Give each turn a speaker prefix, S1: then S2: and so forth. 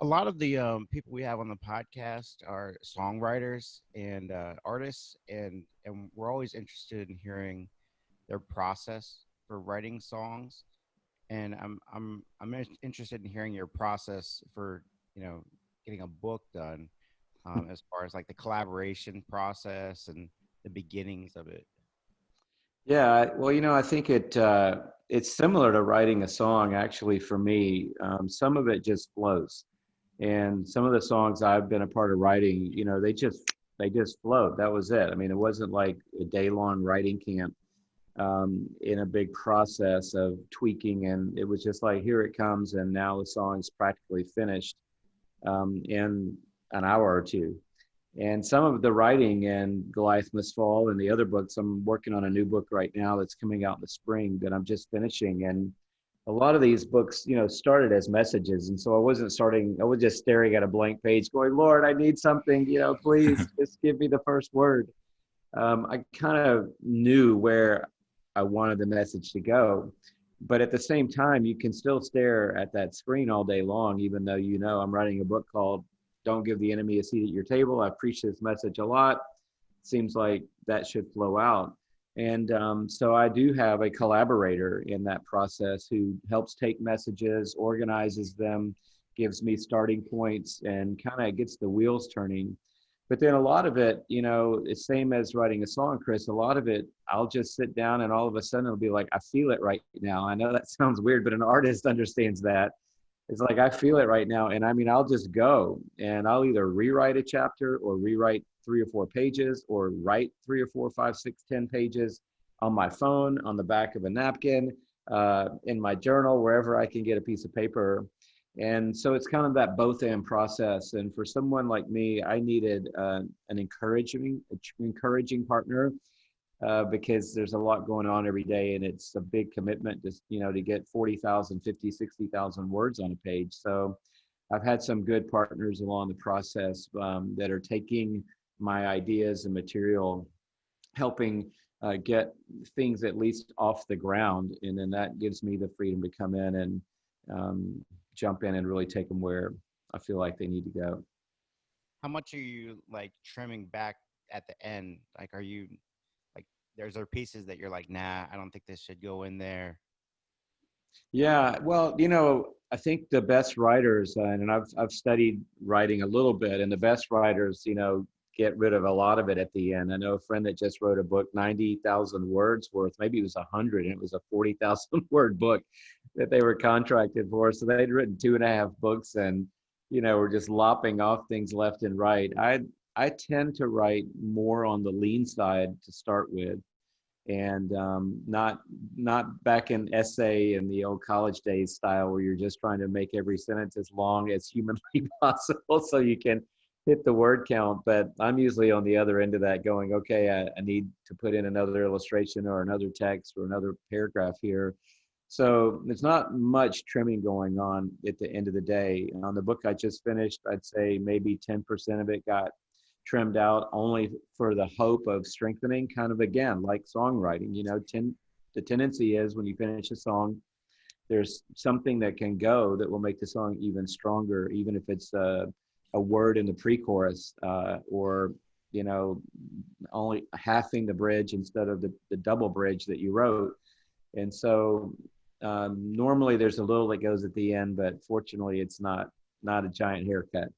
S1: A lot of the people we have on the podcast are songwriters and artists, and we're always interested in hearing their process for writing songs. And interested in hearing your process for getting a book done, as far as like the collaboration process and the beginnings of it.
S2: Yeah, well, I think it's similar to writing a song. Actually, for me, some of it just flows, and some of the songs I've been a part of writing, they just flowed. That was it. I mean, it wasn't like a day-long writing camp in a big process of tweaking, and it was just like, here it comes, and now the song's practically finished in an hour or two. And some of the writing in Goliath Must Fall and the other books, I'm working on a new book right now that's coming out in the spring that I'm just finishing. And a lot of these books, started as messages. And so I was just staring at a blank page going, Lord, I need something, please just give me the first word. I kind of knew where I wanted the message to go. But at the same time, you can still stare at that screen all day long, even though I'm writing a book called Don't Give the Enemy a Seat at Your Table. I preach this message a lot. Seems like that should flow out. And so I do have a collaborator in that process who helps take messages, organizes them, gives me starting points, and kind of gets the wheels turning. But then a lot of it, it's same as writing a song, Chris. A lot of it, I'll just sit down and all of a sudden it'll be like, I feel it right now. I know that sounds weird, but an artist understands that. It's like, I feel it right now. And I mean, I'll just go and I'll either rewrite a chapter or rewrite 3 or 4 pages or write 3 or 4, 5, 6, 10 pages on my phone, on the back of a napkin, in my journal, wherever I can get a piece of paper. And so it's kind of that both and process. And for someone like me, I needed an encouraging partner because there's a lot going on every day, and it's a big commitment just to get 40,000, 50, 60,000 words on a page. So I've had some good partners along the process that are taking my ideas and material, helping get things at least off the ground, and then that gives me the freedom to come in and jump in and really take them where I feel like they need to go.
S1: How much are you like trimming back at the end? Like, are you like, there's there pieces that you're like, nah, I don't think this should go in there.
S2: Yeah, well, I think the best writers, and I've studied writing a little bit, and the best writers, get rid of a lot of it at the end. I know a friend that just wrote a book, 90,000 words worth, maybe it was 100, and it was a 40,000 word book that they were contracted for. So they'd written 2.5 books, and were just lopping off things left and right. I tend to write more on the lean side to start with, and not back in essay in the old college days style where you're just trying to make every sentence as long as humanly possible so you can hit the word count. But I'm usually on the other end of that going, okay, I need to put in another illustration or another text or another paragraph here. So there's not much trimming going on at the end of the day. On the book I just finished, I'd say maybe 10% of it got trimmed out, only for the hope of strengthening, kind of, again, like songwriting. The tendency is when you finish a song, there's something that can go that will make the song even stronger, even if it's a word in the pre-chorus, or only halving the bridge instead of the double bridge that you wrote. And so normally there's a little that goes at the end, but fortunately it's not a giant haircut.